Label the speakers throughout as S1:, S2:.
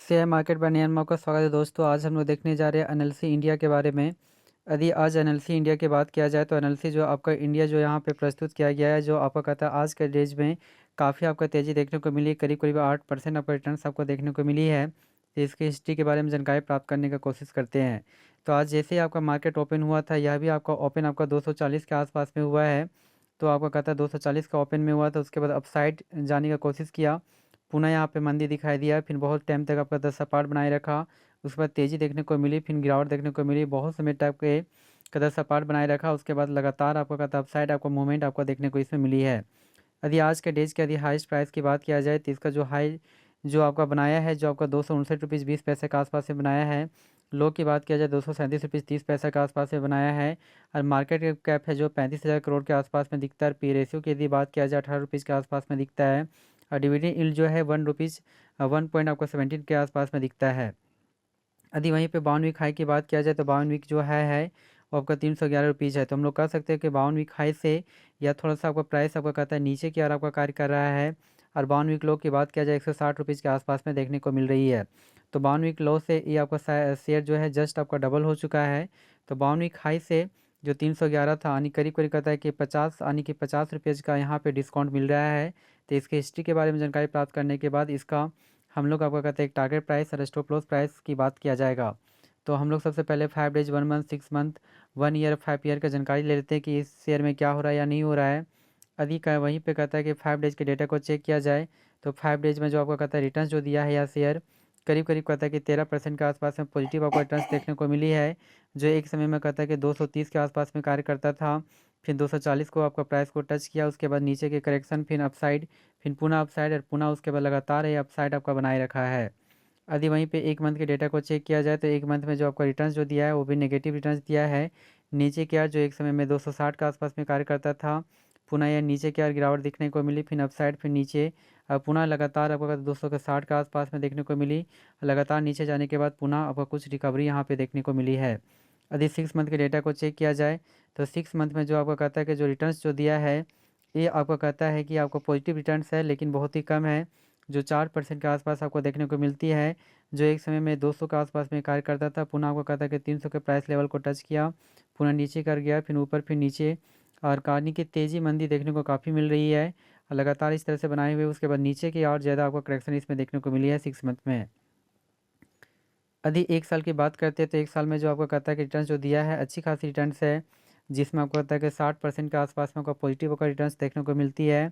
S1: Share market bye नियन में आपका स्वागत है दोस्तों। आज हम लोग देखने जा रहे हैं एनएलसी इंडिया के बारे में। यदि आज एनएलसी इंडिया की बात किया जाए तो एनएलसी जो आपका इंडिया जो यहाँ पे प्रस्तुत किया गया है, जो आपका कहता है आज के डेज में काफ़ी आपका तेज़ी देखने को मिली, करीब करीब 8% आपका रिटर्न्स आपको देखने को मिली है। तो इसकी हिस्ट्री के बारे में जानकारी प्राप्त करने की कोशिश करते हैं। तो आज जैसे ही आपका मार्केट ओपन हुआ था, यह भी आपका ओपन आपका 240 के आसपास में हुआ है। तो आपका कहता है 240 का ओपन में हुआ था, उसके बाद अपसाइड जाने का कोशिश किया, पुनः यहाँ पे मंदी दिखाई दिया, फिर बहुत टाइम तक आपका 10 सपाट बनाए रखा। उसके बाद तेज़ी देखने को मिली, फिर गिरावट देखने को मिली, बहुत समय टाइप के का 10 सपाट बनाए रखा। उसके बाद लगातार आपका कहता अपसाइड आपको मूवमेंट आपको देखने को इसमें मिली है। यदि आज के डेज के यदि हाईएस्ट प्राइस की बात किया जाए तो इसका जो हाई जो आपका बनाया है, जो आपका 259 रुपीज़ 20 पैसे के आसपास से बनाया है। लो की बात किया जाए 237 रुपीज़ 30 पैसे के आसपास में बनाया है। और मार्केट कैप है जो 35,000 करोड़ के आसपास में दिखता है। पी रेशियो की यदि बात किया जाए 18 रुपीज़ के आसपास में दिखता है। और डिविडेंड यील्ड जो है 1 रुपीज़ 1 पॉइंट आपका 17 के आसपास में दिखता है। यदि वहीं पे 52 वीक हाई की बात किया जाए तो 52 वीक जो है वो आपका 311 रुपीज़ है। तो हम लोग कह सकते हैं कि 52 वीक हाई से या थोड़ा सा आपका प्राइस आपका कहता है नीचे की ओर आपका कार्य कर रहा है। और 52 वीक लो की बात किया जाए 160 रुपीज़ के आसपास में देखने को मिल रही है। तो 52 वीक लो से ये आपका शेयर जो है जस्ट आपका डबल हो चुका है। तो 52 वीक हाई से जो 311 था, यानी करीब करीब कहता है कि 50 यानी कि 50 रुपये का यहाँ पे डिस्काउंट मिल रहा है। तो इसकी हिस्ट्री के बारे में जानकारी प्राप्त करने के बाद इसका हम लोग आपका कहते हैं एक टारगेट प्राइस और स्टॉप लॉस प्राइस की बात किया जाएगा। तो हम लोग सबसे पहले 5 days 1 month 6 month 1 year 5 year का जानकारी ले लेते हैं कि इस शेयर में क्या हो रहा है या नहीं हो रहा है। यदि का वहीं पे कहता है कि 5 डेज के डेटा को चेक किया जाए तो 5 डेज में जो आपको कहता है रिटर्न जो दिया है या शेयर करीब करीब कहता है कि 13% के आसपास में पॉजिटिव आपको रिटर्न देखने को मिली है। जो एक समय में कहता है कि 230 के आसपास में कार्य करता था, फिर 240 को आपका प्राइस को टच किया, उसके बाद नीचे के करेक्शन, फिर अपसाइड, फिर पुनः अपसाइड और पुनः उसके बाद लगातार ये अपसाइड आपका बनाए रखा है। यदि वहीं पे 1 मंथ के डेटा को चेक किया जाए तो 1 मंथ में जो आपका रिटर्न्स जो दिया है वो भी नेगेटिव रिटर्न्स दिया है। नीचे की ओर जो एक समय में 260 के आसपास में कार्य करता था, पुनः यह नीचे की ओर गिरावट देखने को मिली, फिर अपसाइड, फिर नीचे पुनः लगातार आपको 260 के आसपास में देखने को मिली। लगातार नीचे जाने के बाद पुनः आपको कुछ रिकवरी यहाँ पे देखने को मिली है। यदि 6 मंथ के डेटा को चेक किया जाए तो 6 मंथ में जो आपको कहता है कि जो रिटर्न्स जो दिया है ये आपको कहता है कि आपको पॉजिटिव रिटर्न्स है, लेकिन बहुत ही कम है। जो 4% के आसपास आपको देखने को मिलती है। जो एक समय में 200 के आसपास में कार्य करता था, पुनः आपको कहता है कि 300 के प्राइस लेवल को टच किया, पुनः नीचे कर गया, फिर ऊपर, फिर नीचे। और कहानी की तेज़ी मंदी देखने को काफ़ी मिल रही है। और लगातार इस तरह से बनाए हुए उसके बाद नीचे की और ज़्यादा आपको करेक्शन इसमें देखने को मिली है 6 मंथ में। यदि 1 साल की बात करते हैं तो 1 साल में जो आपको कहता है कि रिटर्न्स जो दिया है अच्छी खासी रिटर्न्स है, जिसमें आपको कहता है कि 60% के आसपास में आपको पॉजिटिव का रिटर्न्स देखने को मिलती है।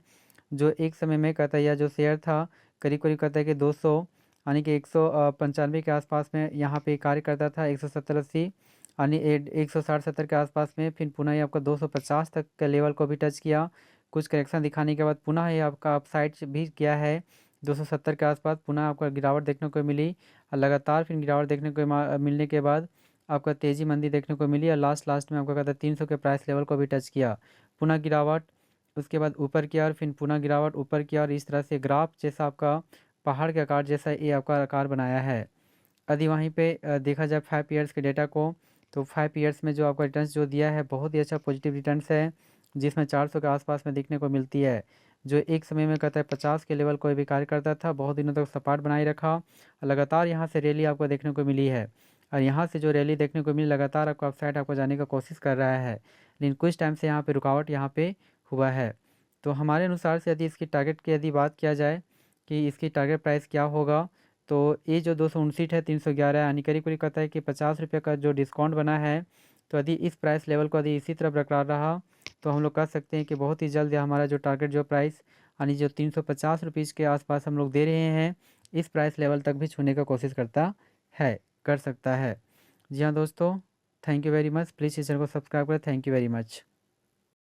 S1: जो एक समय में कहता है यह जो शेयर था करीब करीब कहता है कि 200 यानी कि 195 के आसपास में यहाँ पे कार्य करता था, 170-80 यानी 160-70 के आसपास में, फिर पुनः ये आपका 250 तक के लेवल को भी टच किया। कुछ करेक्शन दिखाने के बाद पुनः ये आपका अपसाइड भी किया है 270 के आसपास, पुनः आपका गिरावट देखने को मिली। और लगातार फिर गिरावट देखने को मिलने के बाद आपका तेज़ी मंदी देखने को मिली और लास्ट में आपका कहता है 300 के प्राइस लेवल को भी टच किया, पुनः गिरावट, उसके बाद ऊपर की ओर, फिर पुनः गिरावट ऊपर की ओर। इस तरह से ग्राफ जैसा आपका पहाड़ के आकार जैसा ये आपका आकार बनाया है। यदि वहीं पे देखा जाए 5 ईयर्स के डेटा को तो 5 ईयर्स में जो आपका रिटर्न्स जो दिया है बहुत ही अच्छा पॉजिटिव रिटर्न्स है, जिसमें 400 के आसपास में देखने को मिलती है। जो एक समय में कहता है 50 के लेवल को भी कार्य करता था, बहुत दिनों तक सपाट बनाए रखा। लगातार यहाँ से रैली आपको देखने को मिली है। और यहाँ से जो रैली देखने को मिली लगातार आपको अपसाइड आपको जाने का कोशिश कर रहा है, लेकिन कुछ टाइम से यहाँ पे रुकावट यहाँ पे हुआ है। तो हमारे अनुसार से यदि इसकी टारगेट की यदि बात किया जाए कि इसकी टारगेट प्राइस क्या होगा, तो ये जो 259 है 311 यानी करीब करीब कहता है कि 50 रुपये का जो डिस्काउंट बना है। तो यदि इस प्राइस लेवल को यदि इसी तरह बरकरार रहा तो हम लोग कह सकते हैं कि बहुत ही जल्द हमारा जो टारगेट जो प्राइस यानी जो 350 रुपीज़ के आसपास हम लोग दे रहे हैं, इस प्राइस लेवल तक भी छूने का कोशिश करता है, कर सकता है। जी हाँ दोस्तों, thank you very much. Please इस चैनल को सब्सक्राइब करें। Thank you very much.